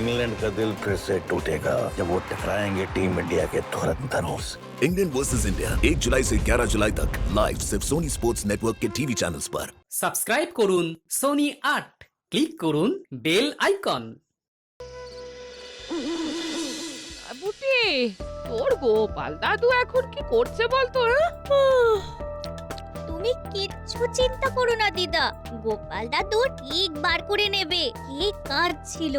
England का दिल फिर से टूटेगा जब वो टकराएंगे टीम इंडिया के धुरंधरों से। इंग्लैंड वर्सेस इंडिया 1 जुलाई से 11 जुलाई तक लाइव सिर्फ सोनी स्पोर्ट्स नेटवर्क के टीवी चैनल्स पर। সাবস্ক্রাইব করুন সোনি 8, ক্লিক করুন বেল আইকন। বুটি, তোর গোপাল দাদু এখন কি করছে বলতো? তুমি কিচ্ছু চিন্তা করো না দিদা, গোপাল দাদু ঠিক বার করে নেবে কি কাজ ছিল।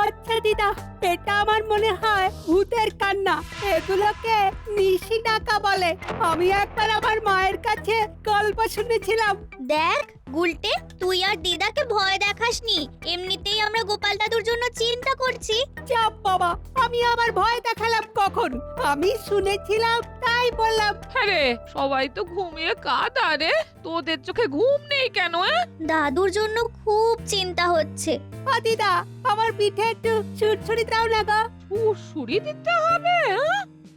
আচ্ছা দিদা, এটা আমার মনে হয় ভূতের কান্না। এগুলোকে নিশি ডাকা বলে। আমি একবার আমার মায়ের কাছে গল্প শুনেছিলাম। দেখ গুলটে, তুই আর দিদাকে ভয় দেখাসনি, এমনিতেই আমরা গোপাল দাদুর জন্য চিন্তা করছি। চাপ বাবা, আমি আবার ভয় দেখালাম কখন? আমি শুনেছিলাম তাই বললাম। আরে সবাই তো ঘুমিয়ে কাঁদা রে, তোদের চোখে ঘুম নেই কেন? দাদুর জন্য খুব চিন্তা হচ্ছে। দিদা, আমার পিঠে একটু ছুটছুড়ি দাও না গো। সুড়ি দিতে হবে?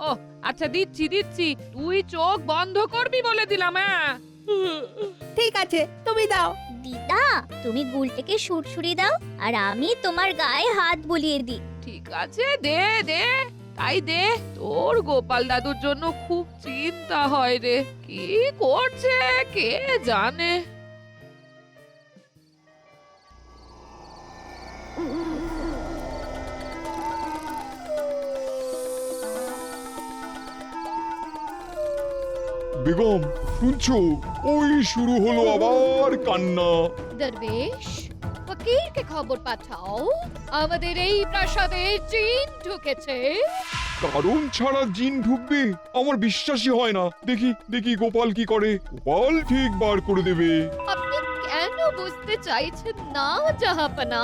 ও আচ্ছা, দিচ্ছি দিচ্ছি, তুই চোখ বন্ধ করবি বলে দিলাম। ঠিক আছে, তুমি দাও। দিদা, তুমি গুলটেকে সুড়সুড়ি দাও আর আমি তোমার গায়ে হাত বুলিয়ে দিই। ঠিক আছে, দে দে, তাই দে। তোর গোপাল দাদুর জন্য খুব চিন্তা হয় রে, কি করছে কে জানে। বেগম শুনছো? ওই শুরু হলো আবার কান্না। দরবেশ, ফকিরকে খবর পাঠাও, আমাদের এই প্রাসাদে জিন ঢুকেছে। কারণ ছাড়া জিন ঢুকবে? আমার বিশ্বাসই হয় না। দেখি দেখি গোপাল কি করে। গোপাল ঠিক বার করে দেবে। আপনি কেন বুঝতে চাইছেন না জাহাপনা?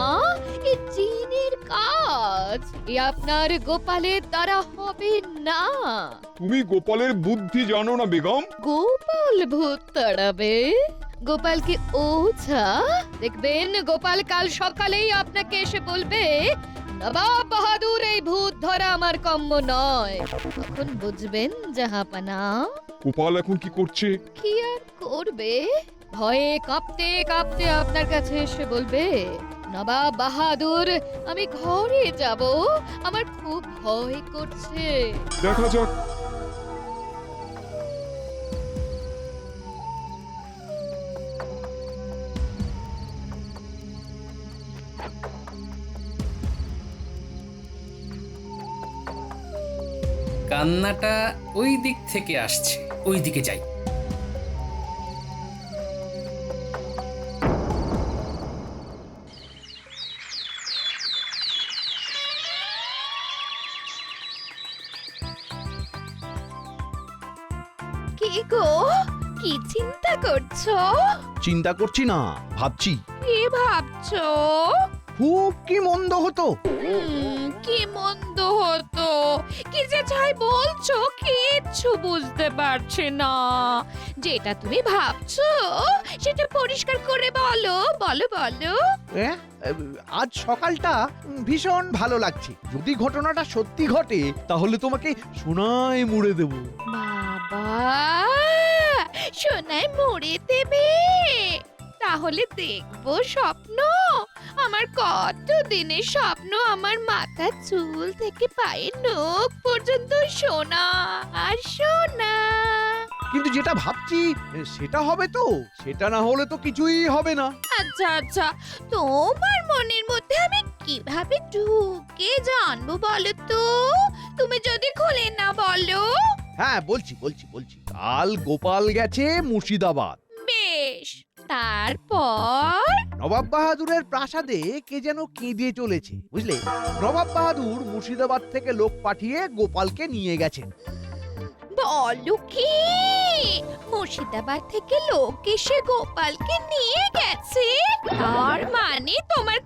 এই জিনের কাজ এ আপনার গোপালের দ্বারা হবে না। তুমি গোপালের বুদ্ধি জানো না বেগম? গোপাল ভূত তাড়াবে? গোপালকে ওঝা দেখবেন, গোপাল কাল সকালেই আপনাকে এসে বলবে নবাব বাহাদুর এই ভূত ধরা আমার কম্য নয়। তখন বুঝবেন জাহাপনা। গোপাল এখন কি করছে? কি আর করবে, ভয়ে কাঁপতে কাঁপতে আপনার কাছে এসে বলবে নবাব বাহাদুর আমি ঘরে যাব, আমার খুব ভয় করছে। দেখা যাক। কান্নাটা ওই দিক থেকে আসছে, ওই দিকে যাই। কি গো, কি চিন্তা করছো? চিন্তা করছি না, ভাবছি কি ভাবছো? খুব কি মন্দ হতো। কি মন্দ হতো? কি যে চাই বলছো কিচ্ছু বুঝতে পারছি না। যেটা তুমি ভাবছো সেটা পরিষ্কার করে বলো, বলো বলো। আজ সকালটা ভীষণ ভালো লাগছে। যদি ঘটনাটা সত্যি ঘটে তাহলে তোমাকে সোনায় মুড়ে দেব। বাবা, সোনায় মুড়ে দেবে? তাহলে দেখবো স্বপ্ন। আমার কত দিনের স্বপ্ন, আমার মাথা চুল থেকে পায়ের নখ পর্যন্ত সোনা আর সোনা। কিন্তু যেটা ভাবছি সেটা হবে তো? সেটা না হলে তো কিছুই হবে না। আচ্ছা আচ্ছা, তোমার মনের মধ্যে আমি কিভাবে ঢুকে জানবো বলো তো? তুমি যদি খুলে না বলো। হ্যাঁ বলছি বলছি বলছি কাল গোপাল গেছে মুর্শিদাবাদ। বেশ, তারপর? নবাব বাহাদুরের প্রাসাদে কে যেন কেঁদে চলেছে, বুঝলে? নবাব বাহাদুর মুর্শিদাবাদ থেকে লোক পাঠিয়ে গোপালকে নিয়ে গেছেন। বলো কি? মুর্শিদাবাদ থেকে লোক এসে গোপালকে নিয়ে গেছে? তার মানে তোমার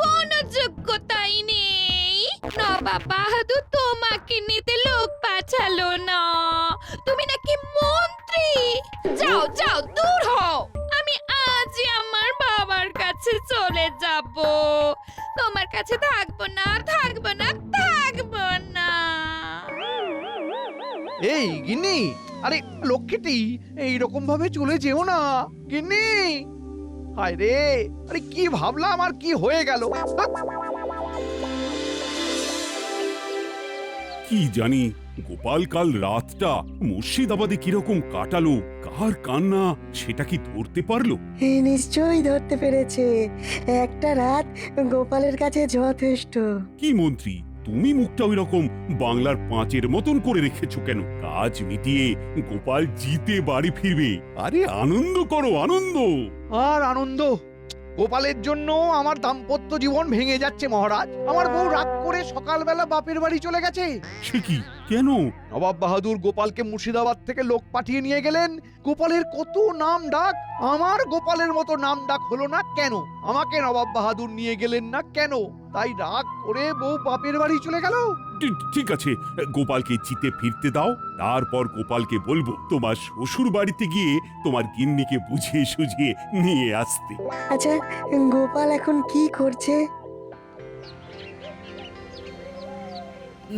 কোনো যোগ্যতাই নেই। নবাব বাহাদুর তোমাকে নিতে লোক পাঠালো না, তুমি নাকি মন্ত্রী। যাও যাও, দূর হও। আমি আজই আমার বাবার কাছে চলে যাব। তোমার কাছে থাকবো না, থাকবো না, থাকবো না। এই গিন্নি, আরে লক্ষ্মীটি, এইরকম ভাবে চলে যেও না গিন্নি। হায় রে, আরে কি ভাবলাম আর কি হয়ে গেল। কি জানি গোপাল কাল রাতটা মুর্শিদাবাদে কিরকম কাটালো, কার কান্না সেটা কি ধরতে পারলো? নিশ্চয়ই ধরতে পেরেছে। একটা রাত গোপালের কাছে যথেষ্ট। কি মন্ত্রী, তুমি মুখটা ওই রকম বাংলার পাঁচের মতন করে রেখেছো কেন? কাজ মিটিয়ে গোপাল জিতে বাড়ি ফিরবে। আরে আনন্দ করো, আনন্দ। আর আনন্দ? গোপালের জন্য আমার দাম্পত্য জীবন ভেঙে যাচ্ছে মহারাজ। আমার বউ রাগ করে সকালবেলা বাপের বাড়ি চলে গেছে। সে কি, কেন? নবাব বাহাদুর গোপালকে মুর্শিদাবাদ থেকে লোক পাঠিয়ে নিয়ে গেলেন। গোপালের কত নাম ডাক, আমার গোপালের মতো নাম ডাক হলো না কেন? আমাকে নবাব বাহাদুর নিয়ে গেলেন না কেন? তাই রাগ করে বউ বাপের বাড়ি চলে গেল। ঠিক আছে, গোপালকে জিতে ফিরতে দাও, তারপর গোপালকে বলবো তোমার শ্বশুর বাড়িতে গিয়ে তোমার গিন্নিকে বুঝিয়ে সুঝিয়ে নিয়ে আসতে। আচ্ছা, গোপাল এখন কি করছে?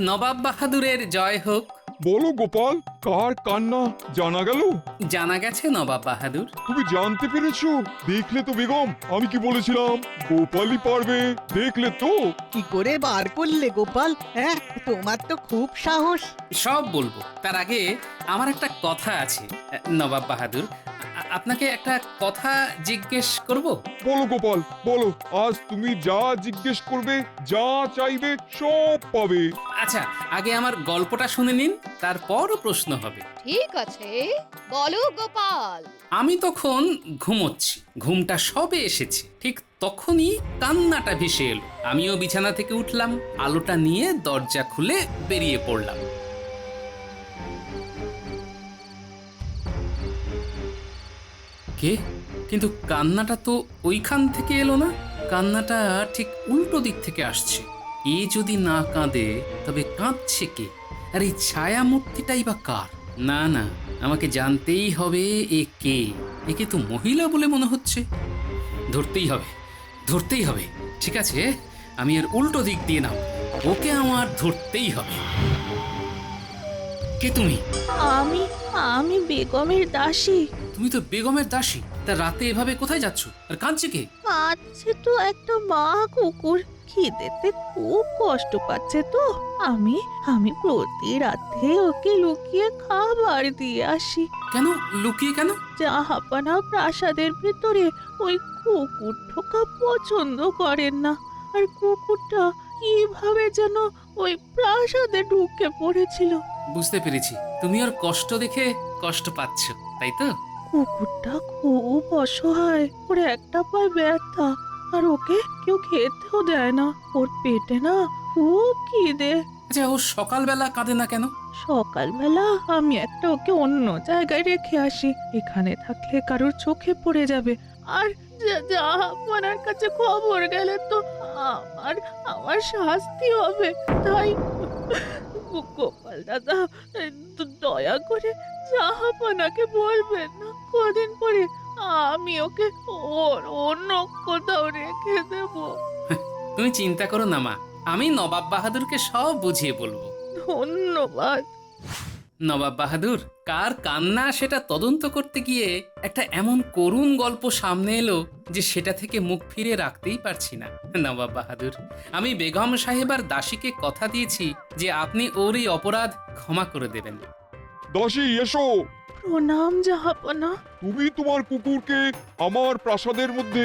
নবাব বাহাদুরের জয় হোক। বলো গোপাল, কার কান্না জানা গেল? জানা গেছে নবাব বাহাদুর। তুমি জানতে পেরেছো? দেখলে তো বেগম, আমি কি বলেছিলাম? গোপালই পারবে। দেখলে তো? কি করে বার করলে গোপাল? হ্যাঁ, তোমার তো খুব সাহস। সব বলবো, তার আগে আমার একটা কথা আছে। নবাব বাহাদুর, আপনাকে একটা কথা জিজ্ঞেস করব? বলো গোপাল, বলো। আজ তুমি যা জিজ্ঞেস করবে, যা চাইবে, সব পাবে। আচ্ছা, আগে আমার গল্পটা শুনে নিন, তারপর প্রশ্ন হবে। ঠিক আছে, বলো গোপাল। আমি তখন ঘুমোচ্ছি, ঘুমটা সবে এসেছে। ঠিক তখনই কান্নাটা ভেসে এলো। আমিও বিছানা থেকে উঠলাম, আলোটা নিয়ে দরজা খুলে বেরিয়ে পড়লাম। কে? কিন্তু কান্নাটা তো ওইখান থেকে এলো না। কান্নাটা ঠিক উল্টো দিক থেকে আসছে। এ যদি না কাঁদে তবে কাঁদছে কে? আর এই ছায়া মূর্তিটাই বা কার? না না, আমাকে জানতেই হবে এ কে। একে তো মহিলা বলে মনে হচ্ছে। ধরতেই হবে, ধরতেই হবে। ঠিক আছে, আমি এর উল্টো দিক দিয়ে নাও, ওকে আমার ধরতেই হবে। কে তুমি? আমি বেগমের দাসী। তুমি তো বেগমের দাসী, তা রাতে এভাবে কোথায় যাচ্ছ? আর কাঁদছে কে? কাঁদছে তো একটা মা কুকুর, খিদেতে খুব কষ্ট পাচ্ছে তো। আমি প্রতি রাতে ওকে লুকিয়ে খাবার দিয়ে আসি। কেন লুকিয়ে কেন? জাহাপানা প্রাসাদের ভেতরে ওই কুকুর ঢোকা পছন্দ করেন না। আর কুকুরটা কিভাবে যেন ওই প্রাসাদে ঢুকে পড়েছিল। বুঝতে পেরেছি, তুমি ওর কষ্ট দেখে কষ্ট পাচ্ছ, তাই তো? কুকুরটা খুব অসহায়, ওর একটা পায়ে ব্যথা, আর ওকে কেউ খেতেও দেয় না। ওর পেটে না খুব খিদে। আচ্ছা, ও সকালবেলা কাঁদে না কেন? সকালবেলা আমি একটা ওকে অন্য জায়গায় রেখে আসি। এখানে থাকলে কারোর চোখে পড়ে যাবে, আর জাহাপনার কাছে খবর গেলে তো আমার শাস্তি হবে। তাই গোপাল দাদা, দয়া করে জাহাপনাকে বলবেন না। কদিন পরে আমি ওকে অন্য কোথাও রেখে দেব। তুমি চিন্তা করো না মা, আমি নবাব বাহাদুরকে সব বুঝিয়ে বলবো। ধন্যবাদ। নবাব বাহাদুর, কার কান্না সেটা তদন্ত করতে গিয়ে একটা এমন করুণ গল্প সামনে এলো যে সেটা থেকে মুখ ফিরে রাখতেই পারছি না। নবাব বাহাদুর, আমি বেগম সাহেবার দাসীকে কথা দিয়েছি যে আপনি ওর এই অপরাধ ক্ষমা করে দেবেন। দাসী, এসো। প্রণাম জাহাপনা। তুমি তোমার কুকুরকে আমার প্রাসাদের মধ্যে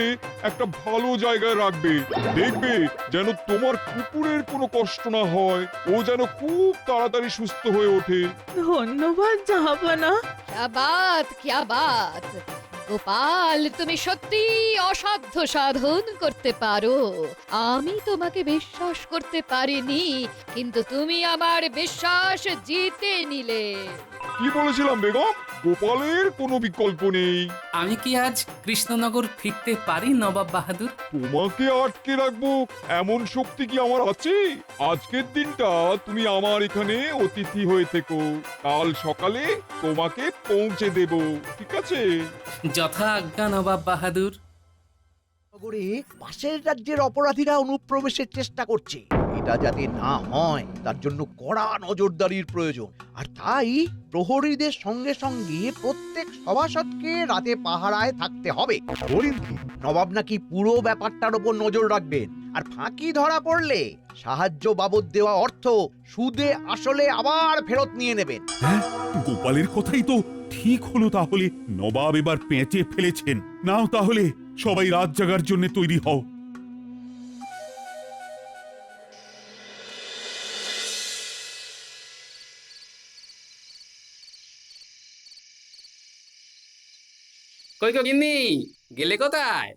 একটা ভালো জায়গায় রাখবে। দেখবে যেন তোমার কুকুরের কোনো কষ্ট না হয়, ও যেন খুব তাড়াতাড়ি সুস্থ হয়ে ওঠে। ধন্যবাদ জাহাপনা। क्या बात গোপাল, তুমি সত্যি অসাধ্য সাধন করতে পারো। আমি তোমাকে বিশ্বাস করতে পারিনি, কিন্তু তুমি আমার বিশ্বাস জিতে নিলে। কি বলেছিলাম বেগম? গোপালের কোনো বিকল্প নেই। আমি কি আজ কৃষ্ণনগর ফিরতে পারি নবাব বাহাদুর? তোমাকে আটকে রাখবো এমন শক্তি কি আমার আছে? আজকের দিনটা তুমি আমার এখানে অতিথি হয়ে থেকো, কাল সকালে তোমাকে পৌঁছে দেব, ঠিক আছে? যথা আজ্ঞা নবাব বাহাদুর। নগরে পাশের রাজ্যের অপরাধীরা অনুপ্রবেশের চেষ্টা করছে। এটা যাতে না হয় তার জন্য কড়া নজরদারির প্রয়োজন। আর তাই প্রহরীদের সঙ্গে সঙ্গে প্রত্যেক সভাসদকে রাতে পাহারায় থাকতে হবে। নবাব নাকি পুরো ব্যাপারটার উপর নজর রাখবেন, আর ফাঁকি ধরা পড়লে সাহায্য বাবদ দেওয়া অর্থ সুদে আসলে আবার ফেরত নিয়ে নেবেন। হ্যাঁ, গোপালের কথাই তো ঠিক হলো। তাহলে নবাব এবার পেঁচে ফেলেছেন। নাও তাহলে সবাই রাত জাগার জন্য তৈরি হও। কই গো গিন্নি, গেলে কোথায়?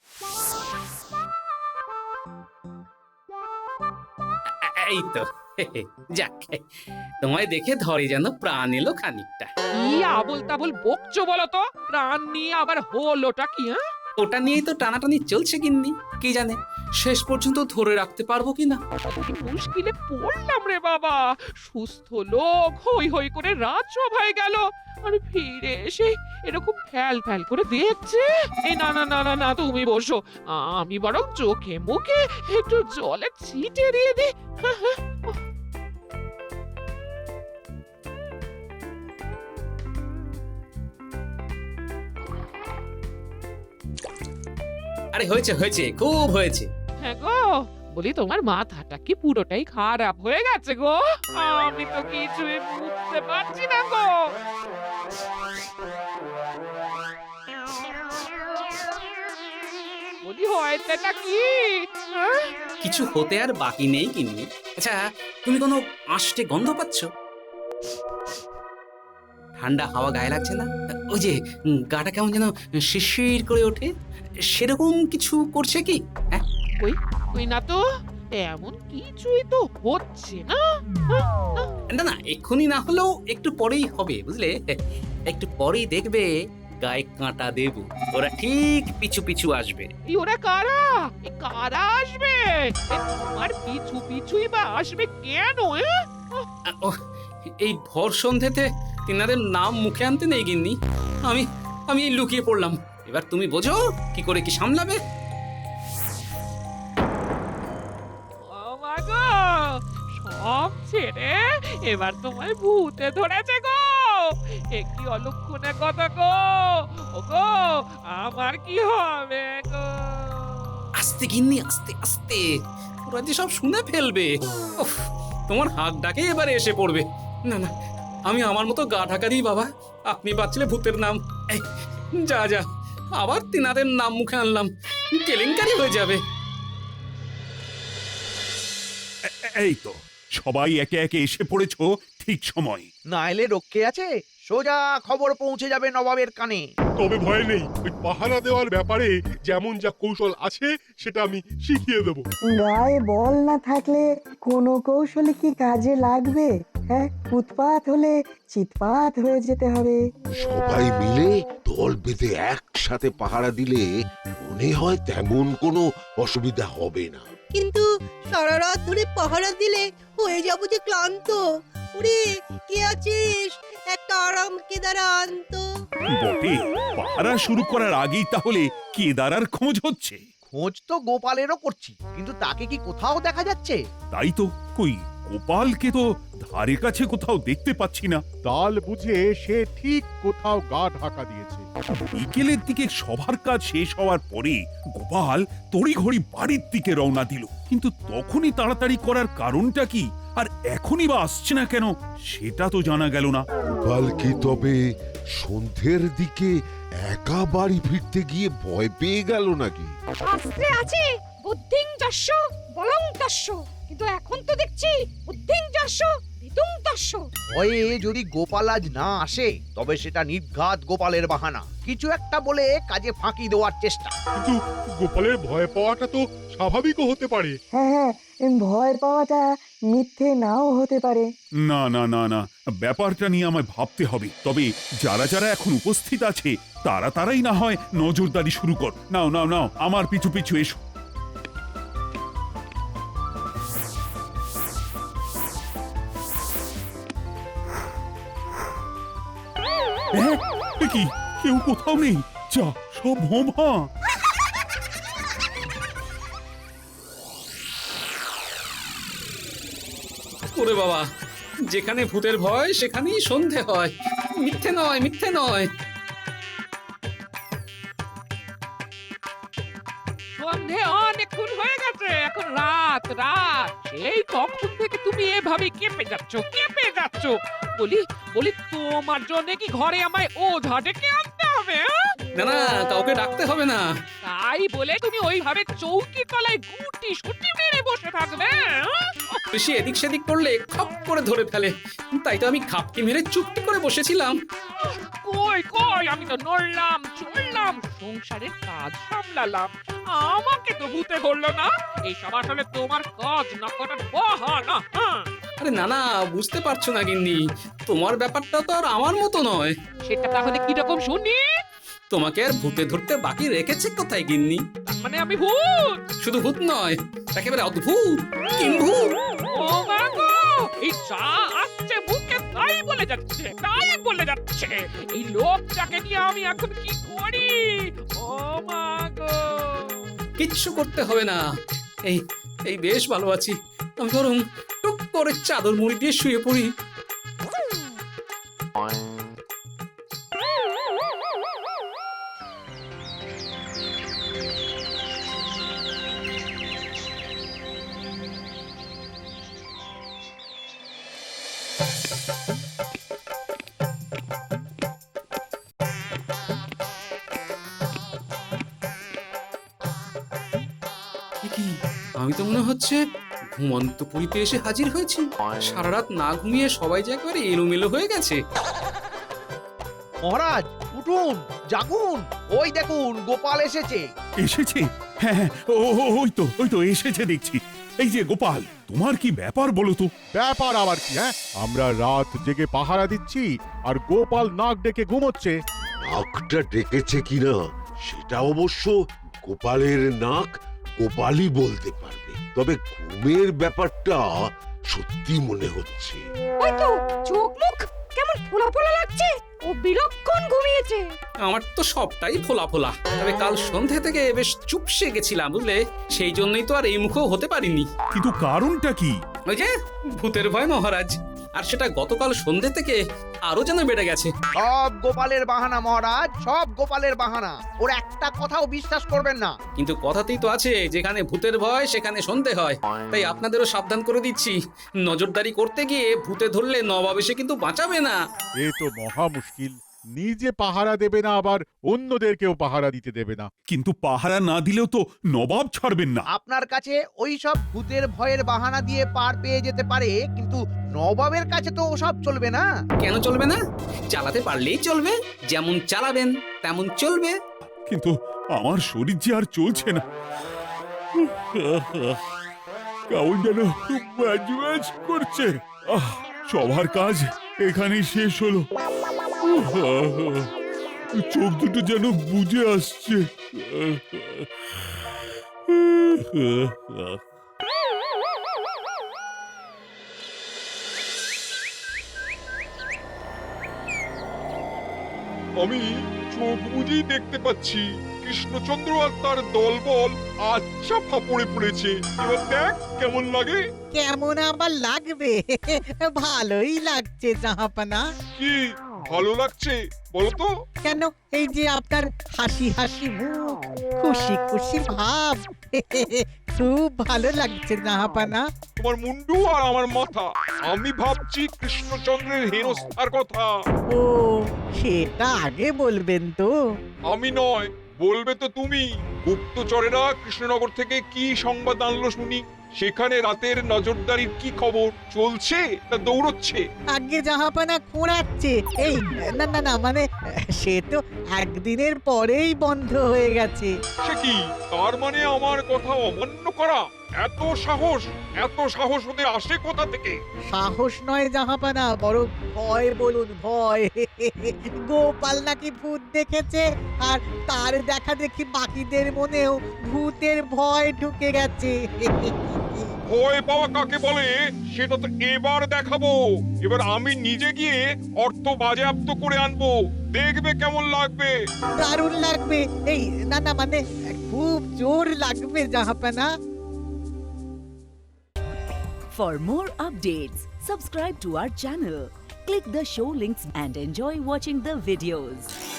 এই তো যাক, তোমায় দেখে ধরে যেন প্রাণ এলো খানিকটা। কি আবল তাবল বকছো বলো তো? প্রাণ নিয়ে আবার হলোটা কি? ওটা নিয়েই তো টানাটানি চলছে গিন্নি। কি জানে শেষ পর্যন্ত ধরে রাখতে পারবো কিনা। মুশকিলে পড়লাম রে বাবা। সুস্থ লোক হই হই করে রাত সভায় গেল, আর ফিরে এসে এরকম ফ্যাল ফ্যাল করে দেখছে। এই না না না না না, তুমি বসো, আমি বরং চোখে মুখে একটু জলে ছিটে দিয়ে দিই। আরে হয়েছে হয়েছে, খুব হয়েছে। হ্যাঁ গো, বলি তোমার মাথাটা কি পুরোটাই খারাপ হয়ে গেছে গো? আমি তো কিছুই বুঝতে পারছি না গো। বলি হয়েছেটা কি? কিছু হতে আর বাকি নেই গিন্নি। আচ্ছা, তুমি কোনো আষ্টে গন্ধ পাচ্ছ? ঠান্ডা হাওয়া গায়ে লাগছে না? ওই যে গাটা কেমন যেন শিরশির করে ওঠে, সেরকম কিছু করছে কি? হ্যাঁ, ওই না তো, এমন কিছুই তো হচ্ছে না। না না, এক্ষুনি না হলেও একটু পরেই হবে, বুঝলে? একটু পরেই দেখবে গায়ে কাঁটা দেব, ওরা ঠিক পিছু পিছু আসবে। ওরা কারা? কারা আসবে? তোমার পিছু পিছুই বা আসবে কেন? এই ভর সন্ধ্যেতে তিনাদের নাম মুখে আনতে নেই গিন্নি। আমি লুকিয়ে পড়লাম। এবার তুমি বোঝো কি করে কি সামলাবে। সব ছেড়ে এবার তোমায় ভূতে ধরেছে গো। এ কি অলক্ষণে কথা গো। ও গো, আমার কি হবে গো? আস্তে গিন্নি, আস্তে আস্তে, ওরা যে সব শুনে ফেলবে। উফ, তোমার হাত ডাকে এবারে এসে পড়বে। না না, আমি আমার মতো গা ঢাকা দিই বাবা। আপনি বাঁচলে ভূতের নাম। এই, যা যা, আবার তিনাদের নাম মুখে আনলাম, কেলেঙ্কারি হয়ে যাবে। এই তো সবাই একে একে এসে পড়েছো ঠিক সময়। না এলে রক্ষে আছে, সোজা খবর পৌঁছে যাবে নবাবের কানে। তবে ভয় নেই, ওই পাহারা দেওয়ার ব্যাপারে যেমন যা কৌশল আছে সেটা আমি শিখিয়ে দেবো। গায়ে বল না থাকলে কোনো কৌশলে কি কাজে লাগবে? হ্যাঁ, উৎপাত হলে চিৎপাত হয়ে যেতে হবে। সবাই মিলে দল বেঁধে একসাথে পাহারা দিলে মনে হয় তেমন কোনো অসুবিধা হবে না। কিন্তু সারা রাত ধরে পাহারা দিলে হয়ে যাবো যে ক্লান্ত। ওরে, কে আছিস? একটা আরাম কেদারা আনতো। বটে, পাহারা শুরু করার আগেই তাহলে কেদারার খোঁজ হচ্ছে। খোঁজ তো গোপালেরও করছি, কিন্তু তাকে কি কোথাও দেখা যাচ্ছে? তাই তো, কই গোপালকে তো ধারে কাছে কোথাও দেখতে পাচ্ছি না। তাল বুঝে সে ঠিক কোথাও গা ঢাকা দিয়েছে। বিকেলের দিকে সবার কাজ শেষ হওয়ার পরে গোপাল তড়িঘড়ি বাড়ির দিকে রওনা দিল। কিন্তু তখনই তাড়াতাড়ি করার কারণটা কি, আর এখনই বা আসছে না কেন, সেটা তো জানা গেল না। গোপাল কি তবে সন্ধ্যের দিকে একা বাড়ি ফিরতে গিয়ে ভয় পেয়ে গেল নাকি? শাস্ত্রে আছে বুদ্ধিং যস্য বলং তস্য, কিন্তু এখন তো দেখছি বুদ্ধিং যস্য ভিতুং তস্য। ভয়ে যদি গোপাল আজ না আসে তবে সেটা নির্ঘাত গোপালের বাহানা, কিছু একটা বলে কাজে ফাঁকি দেওয়ার চেষ্টা। কিন্তু গোপালের ভয় পাওয়াটা তো স্বাভাবিকও হতে পারে। হ্যাঁ, ভয় পাওয়াটা মিথ্যে নাও হতে পারে। না না না না, ব্যাপারটা নিয়ে আমায় ভাবতে হবে। তবে যারা যারা এখন উপস্থিত আছে তারাই না হয় নজরদারি শুরু কর। নাও নাও নাও, আমার পিছু পিছু এসো। কি কেউ কোথাও নেই? যা, সব ভোমা। ওরে বাবা, যেখানে ভূতের ভয় সেখানেই সন্ধে হয়। মিথ্যে নয়, মিথ্যে নয়। সন্ধে অনেকক্ষণ হয়ে গেছে, এখন রাত রাত। সেই কখন থেকে তুমি এভাবে কেঁপে যাচ্ছ, কেঁপে যাচ্ছ। বলি বলি তোমার জন্য কি ঘরে আমায় ওঝা ডেকে আনতে হবে? না না, কাউকে ডাকতে হবে না। তাই বলে তুমি ওইভাবে চৌকি তলায় গুটি সুটি মেরে বসে থাকবে? বেশি এদিক সেদিক করলে খপ করে ধরে ফেলে, তাই তো আমি খাপটি মেরে চুপটি করে বসেছিলাম। কই কই, আমি তো নড়লাম চড়লাম, সংসারের কাজ সামলালাম, আমাকে তো ভূতে ধরলো না। এইসব আসলে তোমার কাজ না করার বাহানা। আরে না না, বুঝতে পারছো না গিন্নি, তোমার ব্যাপারটা তো আর আমার মতো নয়। সেটা তাহলে কিরকম শুনি? তোমাকে আর ভূতে ধরতে বাকি রেখেছে কোথায় গিন্নি? তার মানে আমি ভূত? শুধু ভূত নয়, একেবারে অদ্ভুত কিম্ভূত। ও মা গো, এই চা আসছে মুখে তাই বলে যাচ্ছে, তাই বলে যাচ্ছে। এই লোকটাকে নিয়ে আমি এখন কি করি? ও মা গো, কিচ্ছু করতে হবে না, এই এই বেশ ভালো আছি। আমি বরং টুক করে চাদর মুড়ি দিয়ে শুয়ে পড়ি। কি, আমি তো মনে হচ্ছে ঘুমন্ত পুরীতে এসে হাজির হয়েছি। সারা রাত না ঘুমিয়ে সবাই যে একবারে এলোমেলো হয়ে গেছে। মহারাজ উঠুন, জাগুন, ওই দেখুন গোপাল এসেছে। এসেছে? হ্যাঁ হ্যাঁ, ওই তো এসেছে দেখছি। এই যে গোপাল, তোমার কি ব্যাপার বলো তো? ব্যাপার আবার কি? হ্যাঁ, আমরা রাত জেগে পাহারা দিচ্ছি আর গোপাল নাক ডেকে ঘুমোচ্ছে। নাকটা ডেকেছে কিনা সেটা অবশ্য গোপালের নাক গোপালই বলতে পারবে, তবে ঘুমের ব্যাপারটা সত্যি মনে হচ্ছে। ওই তো চোখ মুখ কেমন ফোলা ফোলা লাগছে, ও বিলক্ষণ ঘুমিয়েছে। আমার তো সবটাই ফোলা ফোলা, তবে কাল সন্ধে থেকে বেশ চুপসে গেছিলাম বুঝলে, সেই জন্যই তো আর এই মুখও হতে পারিনি। কিন্তু কারণটা কি? ওই যে ভূতের ভয় মহারাজ, আর সেটা গতকাল সন্ধে থেকে আরো যেন বেড়ে গেছে। সব গোপালের বাহানা মহারাজ, সব গোপালের বাহানা। ওর একটা কথাও বিশ্বাস করবেন না। কিন্তু কথাতেই তো আছে, যেখানে ভূতের ভয় সেখানে সন্ধে হয়। তাই আপনাদেরও সাবধান করে দিচ্ছি, নজরদারি করতে গিয়ে ভূতে ধরলে নবাব এসে কিন্তু বাঁচাবে না। এ তো মহা মুশকিল, নিজে পাহারা দেবে না, আবার অন্যদেরকেও পাহারা দিতে দেবে না। কিন্তু পাহারা না দিলেও তো নবাব ছাড়বেন না। আপনার কাছে ওই সব ভূতের ভয়ের বাহানা দিয়ে পার পেয়ে যেতে পারে, কিন্তু নবাবের কাছে তো ওসব চলবে না। কেন চলবে না? চালাতে পারলেই চলবে, যেমন চালাবেন তেমন চলবে। কিন্তু আমার শরীর যে আর চলছে না, কেমন যেন ম্যাজ করছে। সবার কাজ এখানেই শেষ হলো, চোখ দুটো যেন বুজে আসছে। আমি চোখ বুঝেই দেখতে পাচ্ছি কৃষ্ণচন্দ্র আর তার দলবল আচ্ছা ফাপড়ে পড়েছে। এবার দেখ কেমন লাগে। কেমন আবার লাগবে? ভালোই লাগছে জাহাপানা। কি ভালো লাগছে বলো তো? কেন, এই যে আপনার হাসি হাসি মুখ, খুশি খুশি ভাব, খুব ভালো লাগছে জাহাপানা। তোমার মুন্ডু আর আমার মাথা, আমি ভাবছি কৃষ্ণচন্দ্রের হেনস্থার কথা। ও, সেটা আগে বলবেন তো। আমি নয়, বলবে তো তুমি। গুপ্তচরেরা কৃষ্ণনগর থেকে কি সংবাদ আনলো শুনি। সেখানে রাতের নজরদারির কি খবর? চলছে না দৌড়চ্ছে? আগে জাহাপানা খোঁড়াচ্ছে। এই না না না, মানে সে তো একদিনের পরেই বন্ধ হয়ে গেছে। সে কি, তার মানে আমার কথা অমান্য করা? এত সাহস, এত সাহস ওদের আসে কোথা থেকে? সাহস নয় জাহাপানা, বড় ভয় বলুন, ভয়। গোপাল নাকি ভূত দেখেছে, আর তার দেখা দেখি বাকিদের মনেও ভূতের ভয় ঢুকে গেছে। ভয় পাওয়া কাকে বলে সেটা তো এবার দেখাবো। এবার আমি নিজে গিয়ে অর্থ বাজেয়াপ্ত করে আনবো, দেখবে কেমন লাগবে। দারুণ লাগবে। এই না না, মানে খুব জোর লাগবে জাহাপানা। For more updates, subscribe to our channel, click the show links and enjoy watching the videos.